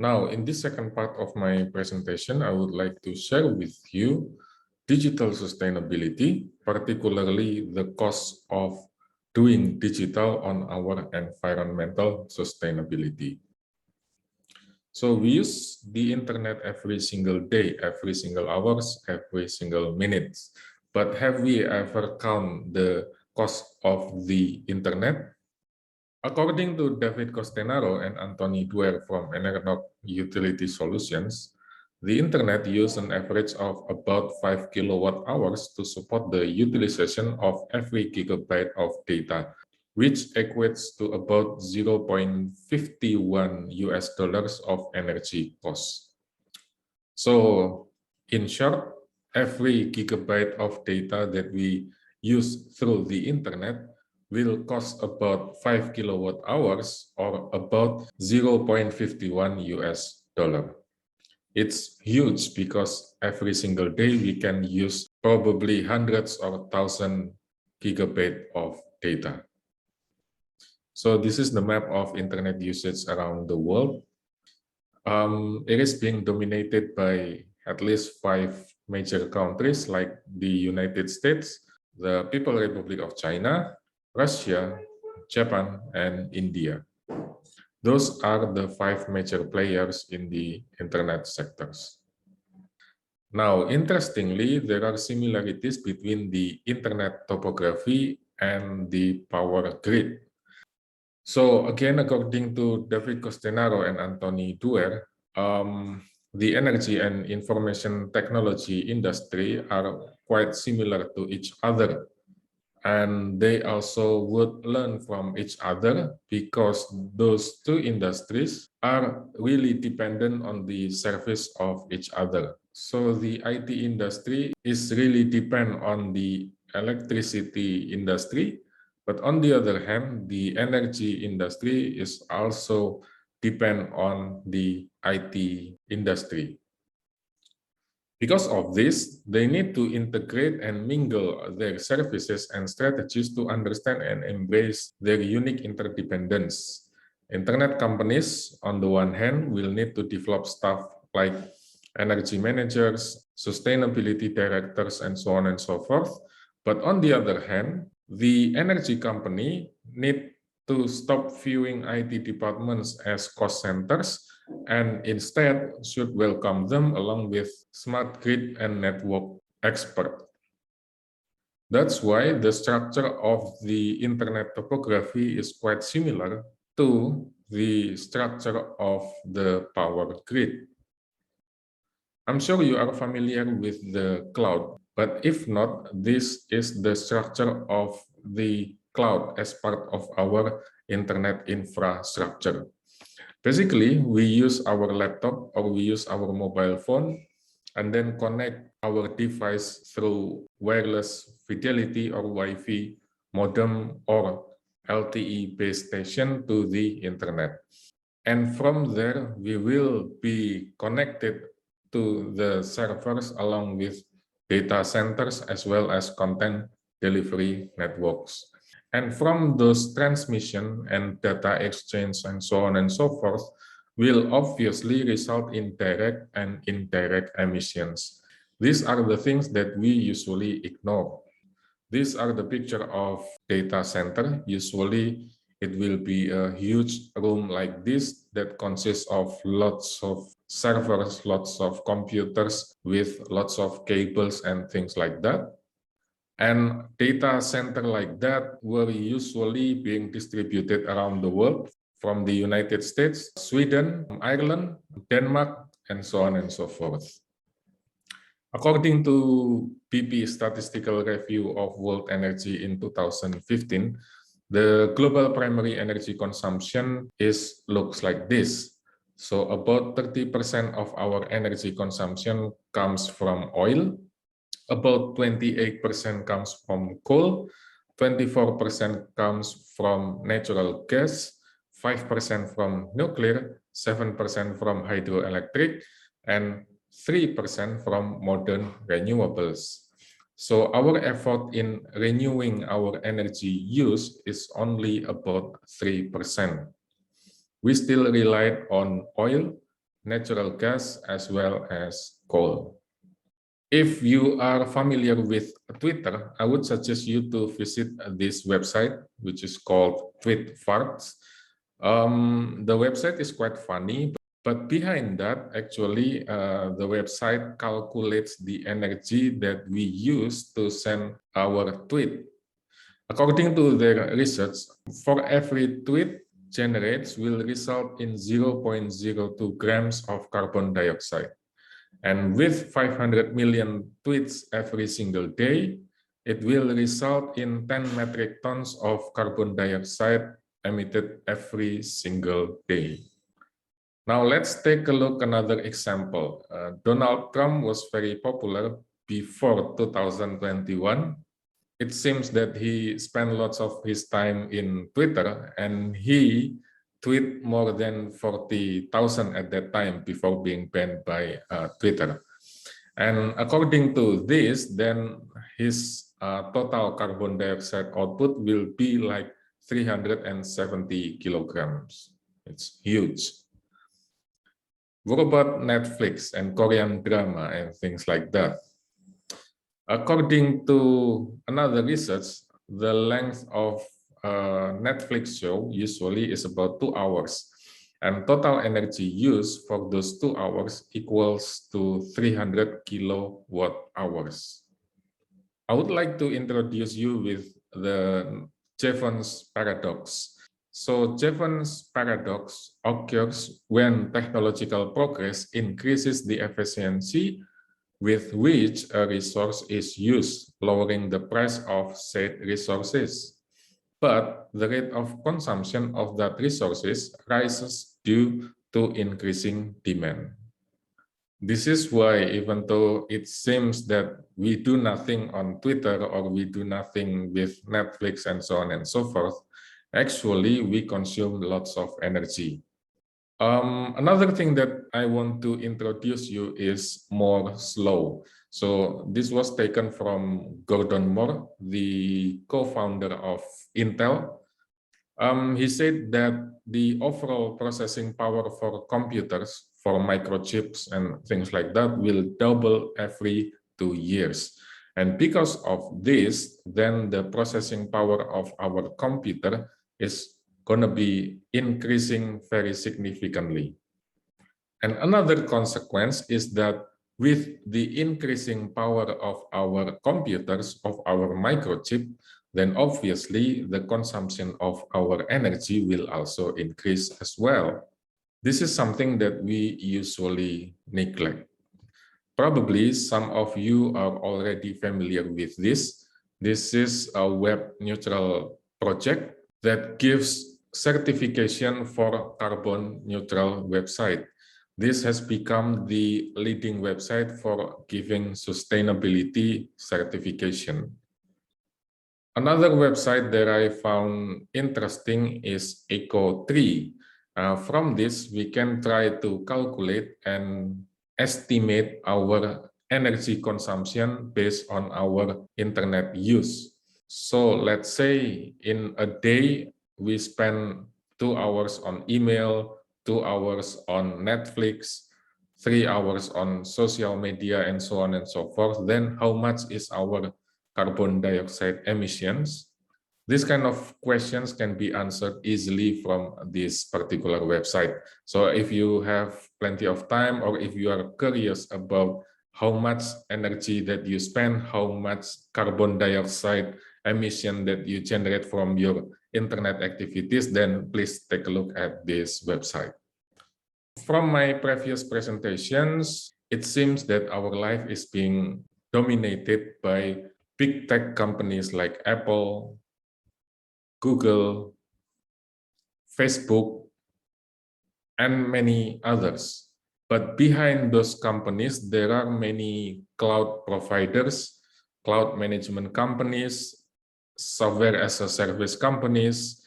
Now, in this second part of my presentation, I would like to share with you digital sustainability, particularly the cost of doing digital on our environmental sustainability. So we use the internet every single day, every single hours, every single minutes. But have we ever count the cost of the internet? According to David Costenaro and Anthony Duer from Enernoc Utility Solutions, the internet uses an average of about 5 kilowatt hours to support the utilization of every gigabyte of data, which equates to about 0.51 US dollars of energy cost. So in short, every gigabyte of data that we use through the internet will cost about 5 kilowatt hours or about 0.51 US dollar. It's huge because every single day we can use probably hundreds or thousand gigabyte of data. So this is the map of internet usage around the world. It is being dominated by at least 5 major countries like the United States, the People's Republic of China, Russia, Japan, and India. Those are the 5 major players in the internet sectors. Now, interestingly, there are similarities between the internet topography and the power grid. So again, according to David Costenaro and Anthony Duer, the energy and information technology industry are quite similar to each other. And they also would learn from each other because those two industries are really dependent on the service of each other. So the IT industry is really depend on the electricity industry, but on the other hand, the energy industry is also depend on the IT industry. Because of this, they need to integrate and mingle their services and strategies to understand and embrace their unique interdependence. Internet companies, on the one hand, will need to develop stuff like energy managers, sustainability directors, and so on and so forth. But on the other hand, the energy company need to stop viewing IT departments as cost centers and instead should welcome them along with smart grid and network expert. That's why the structure of the internet topography is quite similar to the structure of the power grid. I'm sure you are familiar with the cloud, but if not, this is the structure of the cloud as part of our internet infrastructure. Basically, we use our laptop or we use our mobile phone and then connect our device through wireless fidelity or Wi-Fi modem or LTE base station to the internet. And from there, we will be connected to the servers along with data centers as well as content delivery networks. And from those transmission and data exchange and so on and so forth will obviously result in direct and indirect emissions. These are the things that we usually ignore. These are the picture of data center. Usually it will be a huge room like this that consists of lots of servers, lots of computers with lots of cables and things like that. And data center like that were usually being distributed around the world from the United States, Sweden, Ireland, Denmark, and so on and so forth. According to BP Statistical Review of World Energy in 2015, the global primary energy consumption looks like this. So about 30% of our energy consumption comes from oil, about 28% comes from coal, 24% comes from natural gas, 5% from nuclear, 7% from hydroelectric, and 3% from modern renewables. So our effort in renewing our energy use is only about 3%. We still rely on oil, natural gas, as well as coal. If you are familiar with Twitter, I would suggest you to visit this website, which is called Tweet Farts. The website is quite funny, but behind that, actually, the website calculates the energy that we use to send our tweet. According to their research, for every tweet generates will result in 0.02 grams of carbon dioxide. And with 500 million tweets every single day, it will result in 10 metric tons of carbon dioxide emitted every single day. Now let's take a look another example. Donald Trump was very popular before 2021. It seems that he spent lots of his time in Twitter, and he tweet more than 40,000 at that time before being banned by Twitter. And according to this, then his total carbon dioxide output will be like 370 kilograms. It's huge. What about Netflix and Korean drama and things like that? According to another research, the length of a Netflix show usually is about 2 hours, and total energy used for those 2 hours equals to 300 kilowatt hours. I would like to introduce you with the Jevons paradox. So Jevons paradox occurs when technological progress increases the efficiency with which a resource is used, lowering the price of said resources. But the rate of consumption of that resources rises due to increasing demand. This is why, even though it seems that we do nothing on Twitter or we do nothing with Netflix and so on and so forth, actually we consume lots of energy. Another thing that I want to introduce you is more slow. So this was taken from Gordon Moore, the co-founder of Intel. He said that the overall processing power for computers, for microchips and things like that, will double every 2 years. And because of this, then the processing power of our computer is going to be increasing very significantly. And another consequence is that with the increasing power of our computers, of our microchip, then obviously the consumption of our energy will also increase as well. This is something that we usually neglect. Probably some of you are already familiar with this. This is a web-neutral project that gives certification for carbon neutral website. This has become the leading website for giving sustainability certification. Another website that I found interesting is Eco3. From this, we can try to calculate and estimate our energy consumption based on our internet use. So let's say in a day, we spend 2 hours on email, 2 hours on Netflix, 3 hours on social media, and so on and so forth. Then how much is our carbon dioxide emissions? This kind of questions can be answered easily from this particular website. So if you have plenty of time, or if you are curious about how much energy that you spend, how much carbon dioxide emission that you generate from your internet activities, then please take a look at this website. From my previous presentations, it seems that our life is being dominated by big tech companies like Apple, Google, Facebook, and many others. But behind those companies, there are many cloud providers, cloud management companies, software as a service companies,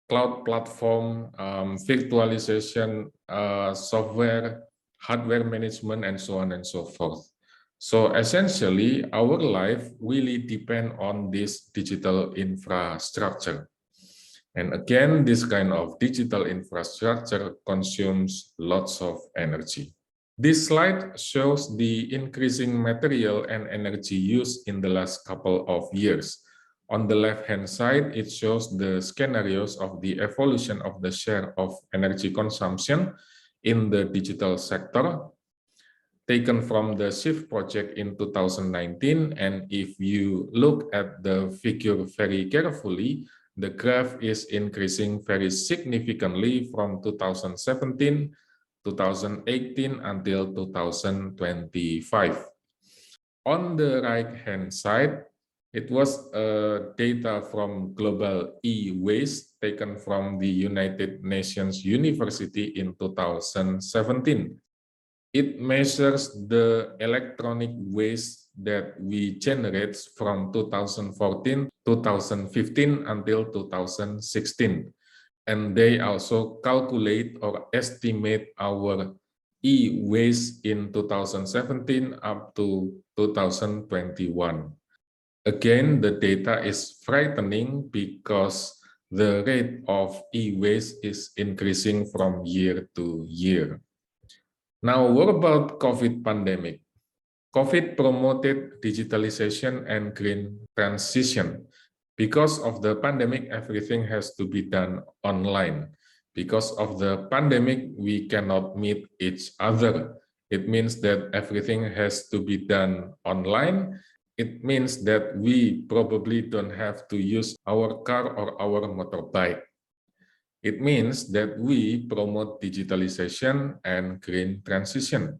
cloud platform, virtualization software, hardware management, and so on and so forth. So essentially, our life really depends on this digital infrastructure. And again, this kind of digital infrastructure consumes lots of energy. This slide shows the increasing material and energy use in the last couple of years. On the left-hand side, it shows the scenarios of the evolution of the share of energy consumption in the digital sector, taken from the SHIFT project in 2019. And if you look at the figure very carefully, the graph is increasing very significantly from 2017, 2018 until 2025. On the right-hand side, it was data from global e-waste taken from the United Nations University in 2017. It measures the electronic waste that we generate from 2014, 2015 until 2016. And they also calculate or estimate our e-waste in 2017 up to 2021. Again, the data is frightening because the rate of e-waste is increasing from year to year. Now, what about COVID pandemic? COVID promoted digitalization and green transition. Because of the pandemic, everything has to be done online. Because of the pandemic, we cannot meet each other. It means that everything has to be done online. It means that we probably don't have to use our car or our motorbike. It means that we promote digitalization and green transition.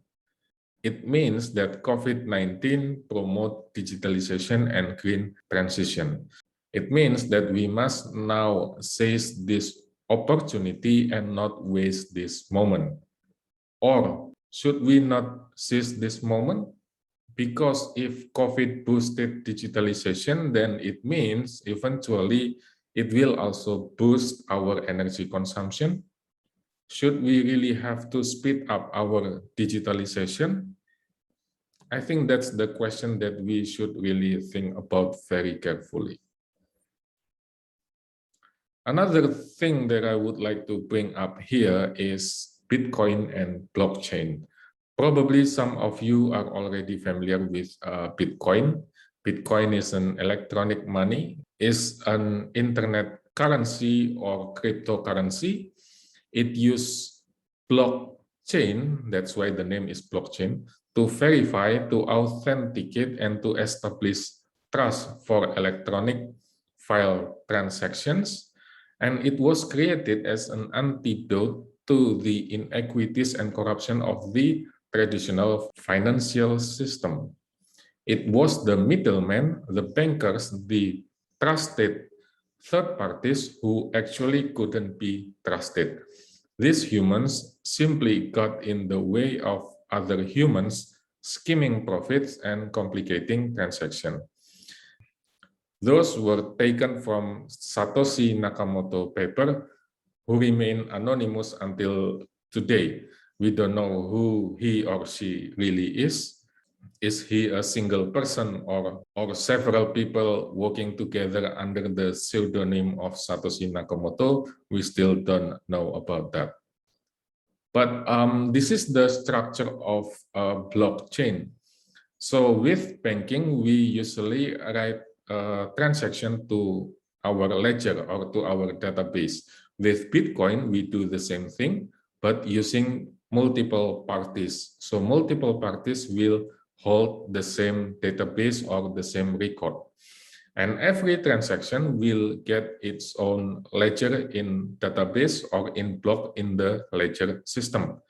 It means that COVID-19 promote digitalization and green transition. It means that we must now seize this opportunity and not waste this moment. Or should we not seize this moment? Because if COVID boosted digitalization, then it means eventually it will also boost our energy consumption. Should we really have to speed up our digitalization? I think that's the question that we should really think about very carefully. Another thing that I would like to bring up here is Bitcoin and blockchain. Probably some of you are already familiar with Bitcoin. Bitcoin is an electronic money, is an internet currency or cryptocurrency. It uses blockchain, that's why the name is blockchain, to verify, to authenticate, and to establish trust for electronic file transactions. And it was created as an antidote to the inequities and corruption of the traditional financial system. It was the middlemen, the bankers, the trusted third parties who actually couldn't be trusted. These humans simply got in the way of other humans skimming profits and complicating transactions. Those were taken from Satoshi Nakamoto paper, who remain anonymous until today. We don't know who he or she really is. Is he a single person or several people working together under the pseudonym of Satoshi Nakamoto? We still don't know about that. But this is the structure of a blockchain. So with banking, we usually write a transaction to our ledger or to our database. With Bitcoin, we do the same thing, but using multiple parties. So multiple parties will hold the same database or the same record. And every transaction will get its own ledger in database or in block in the ledger system.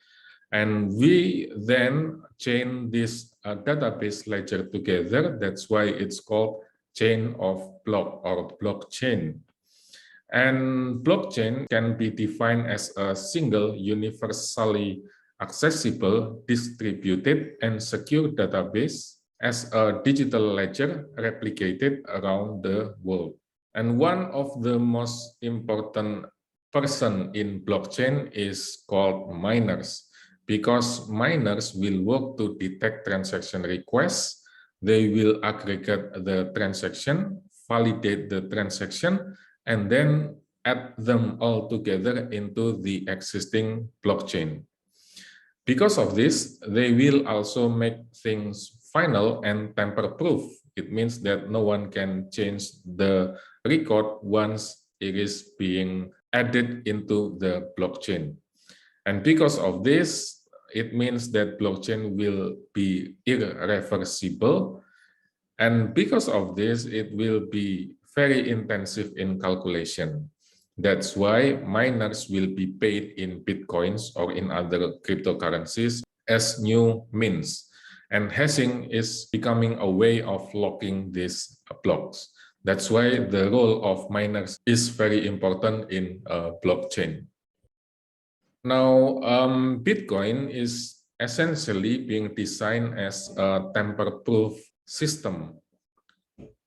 And we then chain this database ledger together. That's why it's called chain of block or blockchain. And blockchain can be defined as a single, universally accessible, distributed, and secure database as a digital ledger replicated around the world. And one of the most important person in blockchain is called miners, because miners will work to detect transaction requests. They will aggregate the transaction, validate the transaction, and then add them all together into the existing blockchain. Because of this, they will also make things final and tamper-proof. It means that no one can change the record once it is being added into the blockchain. And because of this, it means that blockchain will be irreversible. And because of this, it will be very intensive in calculation. That's why miners will be paid in Bitcoins or in other cryptocurrencies as new means. And hashing is becoming a way of locking these blocks. That's why the role of miners is very important in blockchain. Now, Bitcoin is essentially being designed as a tamper-proof system.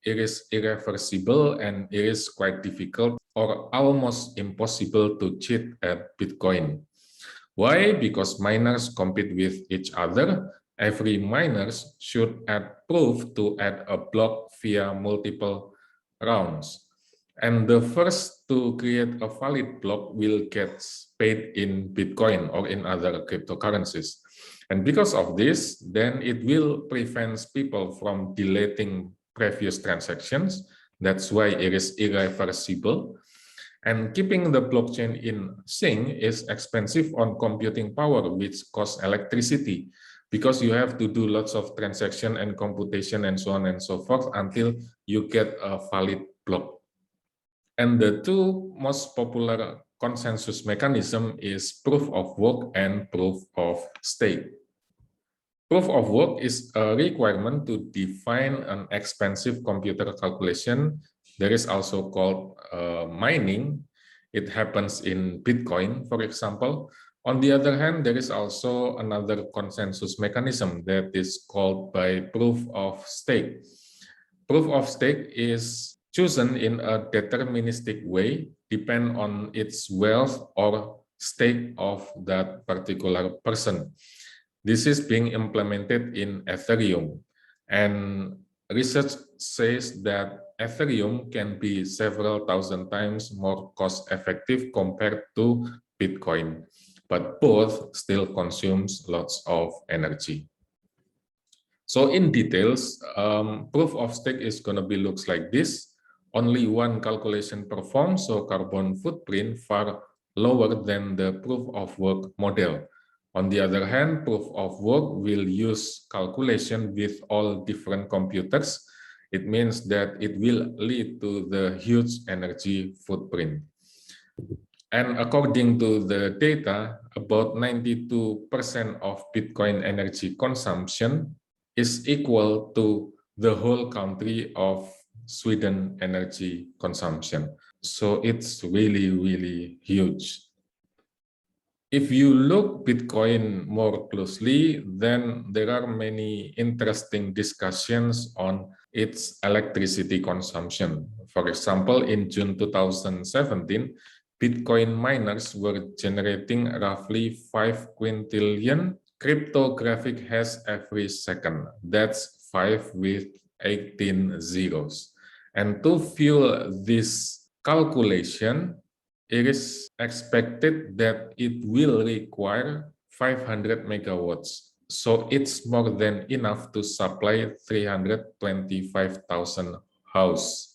It is irreversible and it is quite difficult or almost impossible to cheat at Bitcoin. Why? Because miners compete with each other. Every miner should add proof to add a block via multiple rounds. And the first to create a valid block will get paid in Bitcoin or in other cryptocurrencies. And because of this, then it will prevent people from deleting previous transactions. That's why it is irreversible. And keeping the blockchain in sync is expensive on computing power, which costs electricity, because you have to do lots of transaction and computation and so on and so forth until you get a valid block. And the two most popular consensus mechanism is proof of work and proof of stake. Proof of work is a requirement to define an expensive computer calculation. There is also called mining. It happens in Bitcoin, for example. On the other hand, there is also another consensus mechanism that is called by proof of stake. Proof of stake is chosen in a deterministic way, depend on its wealth or stake of that particular person. This is being implemented in Ethereum, and research says that Ethereum can be several thousand times more cost-effective compared to Bitcoin, but both still consumes lots of energy. So in details, proof of stake is going to be looks like this. Only one calculation performed, so carbon footprint far lower than the proof of work model. On the other hand, proof of work will use calculation with all different computers. It means that it will lead to the huge energy footprint. And according to the data, about 92% of Bitcoin energy consumption is equal to the whole country of Sweden energy consumption. So it's really, really huge. If you look Bitcoin more closely, then there are many interesting discussions on its electricity consumption. For example, in June 2017, Bitcoin miners were generating roughly 5 quintillion cryptographic hash every second. That's 5 with 18 zeros. And to fuel this calculation, it is expected that it will require 500 megawatts. So it's more than enough to supply 325,000 houses.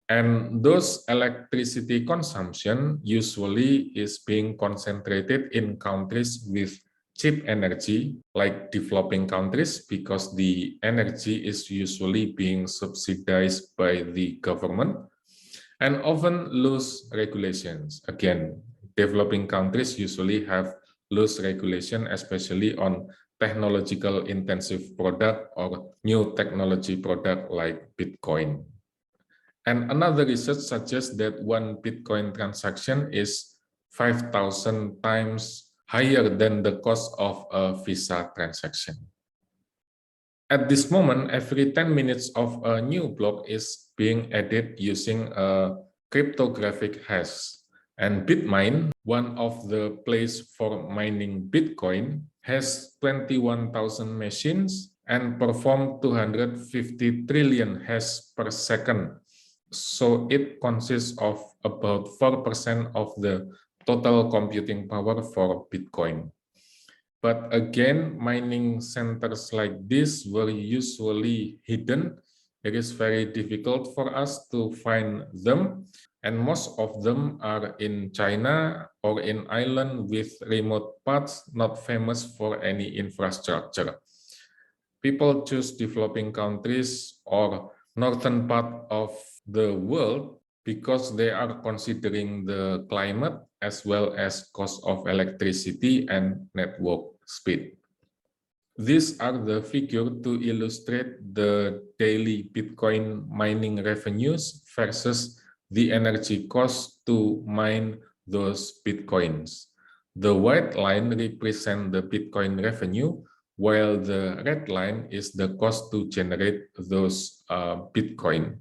And those electricity consumption usually is being concentrated in countries with cheap energy, like developing countries, because the energy is usually being subsidized by the government and often loose regulations. Again, developing countries usually have loose regulation, especially on technological intensive product or new technology product like Bitcoin. And another research suggests that one Bitcoin transaction is 5,000 times higher than the cost of a Visa transaction. At this moment, every 10 minutes of a new block is being added using a cryptographic hash. And Bitmine, one of the places for mining Bitcoin, has 21,000 machines and perform 250 trillion hash per second So it consists of about 4% of the total computing power for Bitcoin. But again, mining centers like this were usually hidden. It is very difficult for us to find them, and most of them are in China or in islands with remote parts not famous for any infrastructure. People choose developing countries or northern part of the world because they are considering the climate as well as cost of electricity and network speed. These are the figures to illustrate the daily Bitcoin mining revenues versus the energy cost to mine those Bitcoins. The white line represents the Bitcoin revenue, while the red line is the cost to generate those Bitcoin.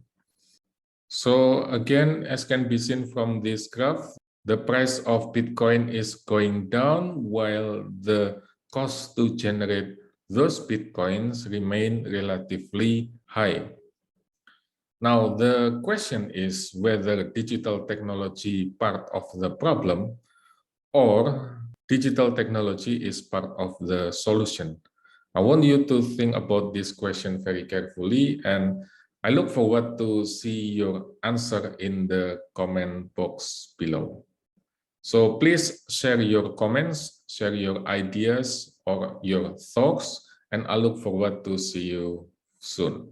So again, as can be seen from this graph, the price of Bitcoin is going down while the cost to generate those Bitcoins remain relatively high. Now, the question is whether digital technology part of the problem or digital technology is part of the solution. I want you to think about this question very carefully, and I look forward to see your answer in the comment box below. So please share your comments, share your ideas or your thoughts, and I look forward to see you soon.